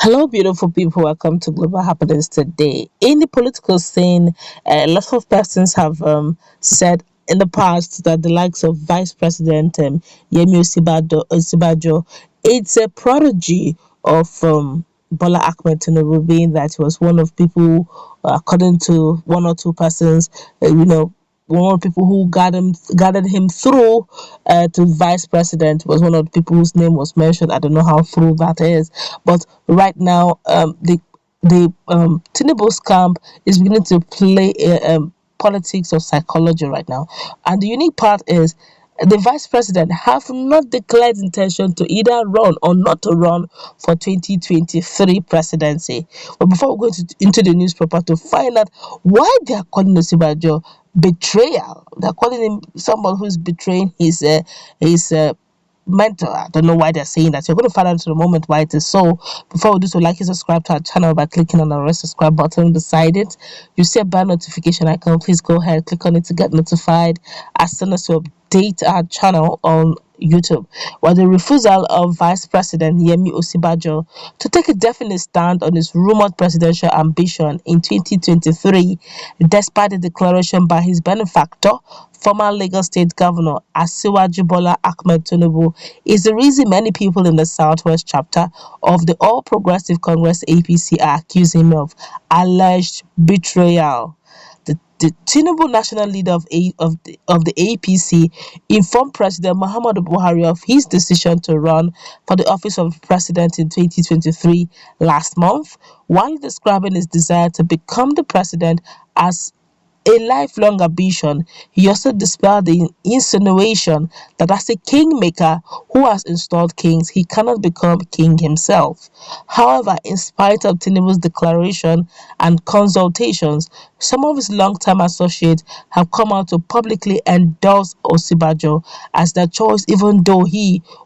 Hello, beautiful people. Welcome to Global Happenings today. In the political scene, a lot of persons have said in the past that the likes of Vice President Yemi Osibajo, it's a prodigy of Bola Tinubu, being that he was one of people, according to one or two persons, one of the people who guided him through to vice president was one of the people whose name was mentioned. I don't know how true that is, but right now, the Tinubu's camp is beginning to play politics of psychology right now, and the unique part is the vice president have not declared intention to either run or not to run for 2023 presidency. But before we go into the news proper to find out why they are calling Osibajo betrayal, they're calling him someone who's betraying his mentor. I don't know why they're saying that. You're going to find out in a moment why it is so. Before we do so, like and subscribe to our channel by clicking on the red subscribe button beside it. You see a bell notification icon. Please go ahead, click on it to get notified as soon as we update our channel on YouTube. While the refusal of Vice President Yemi Osibajo to take a definite stand on his rumored presidential ambition in 2023, despite the declaration by his benefactor, former Lagos State Governor Asiwaju Bola Tinubu, is the reason many people in the Southwest chapter of the All Progressive Congress APC are accusing him of alleged betrayal. The Tinubu national leader of the APC informed President Muhammadu Buhari of his decision to run for the office of president in 2023 last month, while describing his desire to become the president as a lifelong ambition. He also dispelled the insinuation that as a kingmaker who has installed kings, he cannot become king himself. However, in spite of Tinubu's declaration and consultations, some of his long-time associates have come out to publicly endorse Osibajo as their choice, even though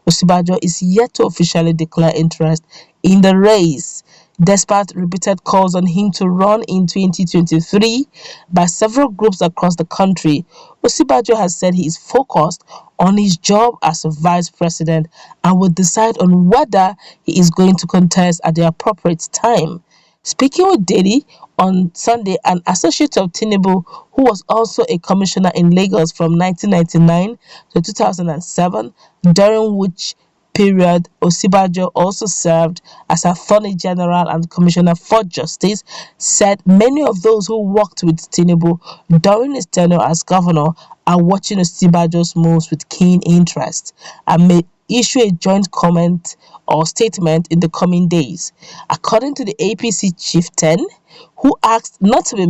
Osibajo, is yet to officially declare interest in the race. Despite repeated calls on him to run in 2023 by several groups across the country, Osibajo has said he is focused on his job as a vice president and will decide on whether he is going to contest at the appropriate time. Speaking with Daily on Sunday, an associate of Tinubu, who was also a commissioner in Lagos from 1999 to 2007, during which period Osibajo also served as Attorney General and Commissioner for Justice, said many of those who worked with Tinubu during his tenure as governor are watching Osibajo's moves with keen interest and may issue a joint comment or statement in the coming days. According to the APC chieftain, who asked not to be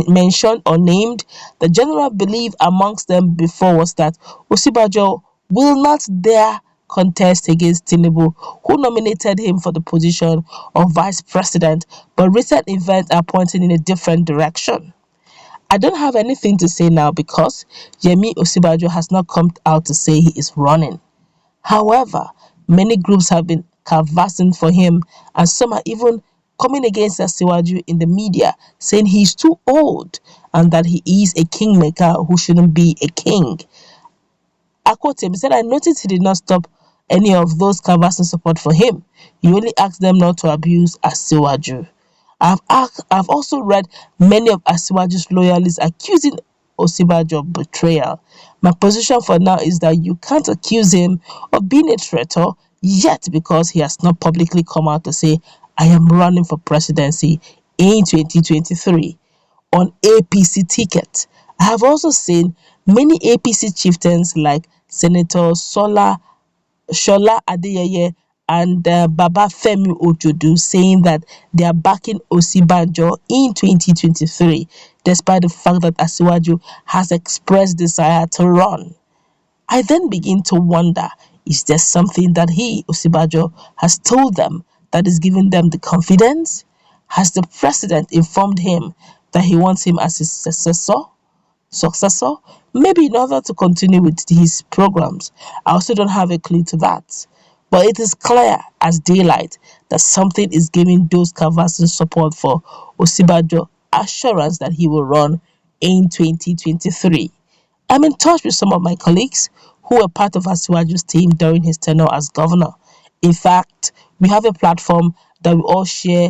mentioned or named, the general belief amongst them before was that Osibajo will not dare contest against Tinubu, who nominated him for the position of vice president, but recent events are pointing in a different direction. I don't have anything to say now because Yemi Osibajo has not come out to say he is running. However, many groups have been canvassing for him, and some are even coming against Asiwaju in the media, saying he's too old and that he is a kingmaker who shouldn't be a king. I quote him, he said, I noticed he did not stop any of those canvassing support for him. He only asked them not to abuse Asiwaju. I've also read many of Asiwaju's loyalists accusing Osinbajo of betrayal. My position for now is that you can't accuse him of being a traitor yet because he has not publicly come out to say, I am running for presidency in 2023 on APC ticket. I have also seen many APC chieftains like Senator Shola Adeyeye and Baba Femi Ojodu saying that they are backing Osinbajo in 2023, despite the fact that Asiwaju has expressed desire to run. I then begin to wonder, is there something that Osinbajo, has told them that is giving them the confidence? Has the president informed him that he wants him as his successor, maybe in order to continue with his programs? I also don't have a clue to that. But it is clear as daylight that something is giving those canvassing support for Osinbajo assurance that he will run in 2023. I'm in touch with some of my colleagues who were part of Asiwaju's team during his tenure as governor. In fact, we have a platform that we all share,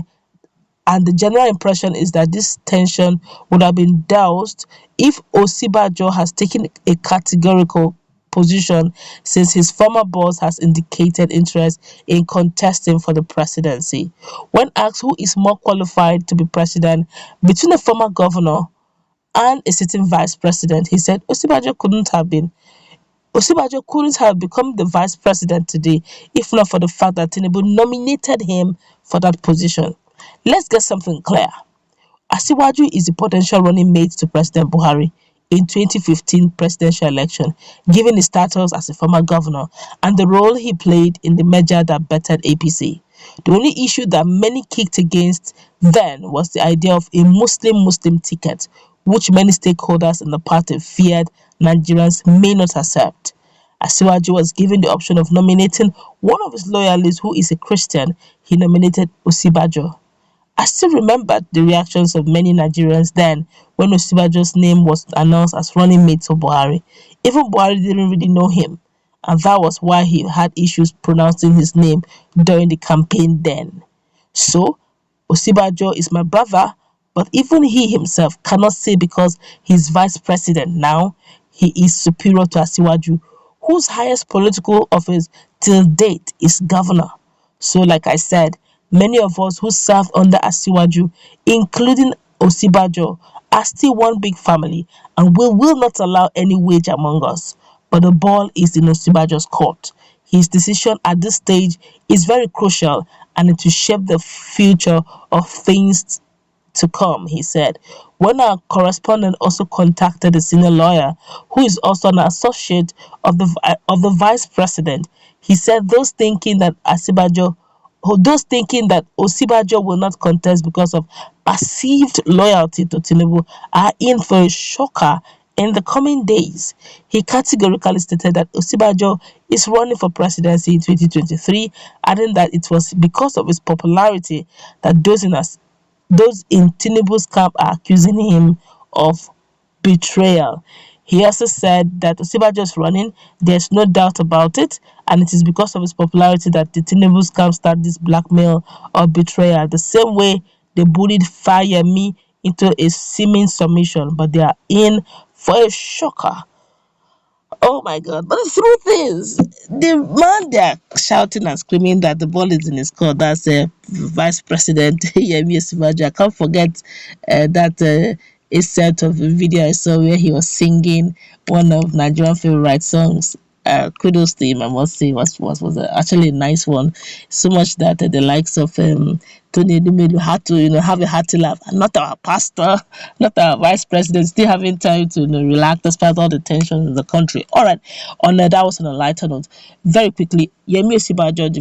and the general impression is that this tension would have been doused if Osinbajo has taken a categorical position, since his former boss has indicated interest in contesting for the presidency. When asked who is more qualified to be president between a former governor and a sitting vice president, he said Osinbajo couldn't have become the vice president today if not for the fact that Tinubu nominated him for that position. Let's get something clear. Asiwaju is the potential running mate to President Buhari in 2015 presidential election, given his status as a former governor and the role he played in the merger that bettered APC. The only issue that many kicked against then was the idea of a Muslim-Muslim ticket, which many stakeholders in the party feared Nigerians may not accept. Asiwaju was given the option of nominating one of his loyalists who is a Christian. He nominated Osinbajo. I still remember the reactions of many Nigerians then when Osinbajo's name was announced as running mate for Buhari. Even Buhari didn't really know him, and that was why he had issues pronouncing his name during the campaign then. So, Osinbajo is my brother, but even he himself cannot say because he's vice president now, he is superior to Asiwaju, whose highest political office till date is governor. So, like I said, many of us who served under Asiwaju, including Osinbajo, are still one big family, and we will not allow any wage among us. But the ball is in Osinbajo's court. His decision at this stage is very crucial, and it will shape the future of things to come, he said. When our correspondent also contacted a senior lawyer who is also an associate of the vice president, he said those thinking that Osinbajo will not contest because of perceived loyalty to Tinubu are in for a shocker in the coming days. He categorically stated that Osinbajo is running for presidency in 2023, adding that it was because of his popularity that those in Tinubu's camp are accusing him of betrayal. He also said that Osinbajo is running, there's no doubt about it, and it is because of his popularity that the Tinubu's camp start this blackmail or betrayal, the same way they bullied Yemi into a seeming submission, but they are in for a shocker. Oh my God. But the truth is, the man they're shouting and screaming that the ball is in his court, that's Vice President Yemi Osinbajo. I can't forget that a set of video I saw where he was singing one of Nigerian favorite songs. Kudos to him, I must say, was actually a nice one. So much that the likes of Tony Edumelu had to, have a hearty laugh. And not our pastor, not our vice president, still having time to relax despite all the tension in the country. All right, that was on a lighter note. Very quickly, Yemi Osinbajo,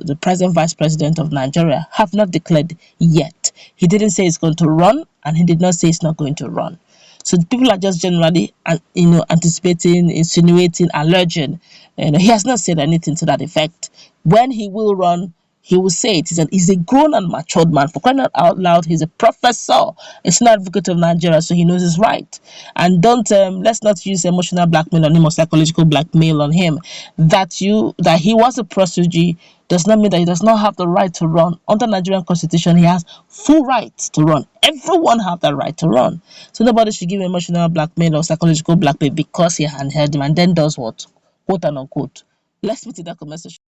the present vice president of Nigeria, have not declared yet. He didn't say he's going to run, and he did not say he's not going to run. So people are just generally, anticipating, insinuating, alleging. He has not said anything to that effect. When he will run, he will say it. He's a grown and matured man. For crying out loud, he's a professor. He's an advocate of Nigeria, so he knows his right. And let's not use emotional blackmail on him or psychological blackmail on him. That he was a protege does not mean that he does not have the right to run. Under Nigerian constitution, he has full rights to run. Everyone have that right to run. So nobody should give emotional blackmail or psychological blackmail because he handheld him and then does what? Quote and unquote. Let's meet in that comment section.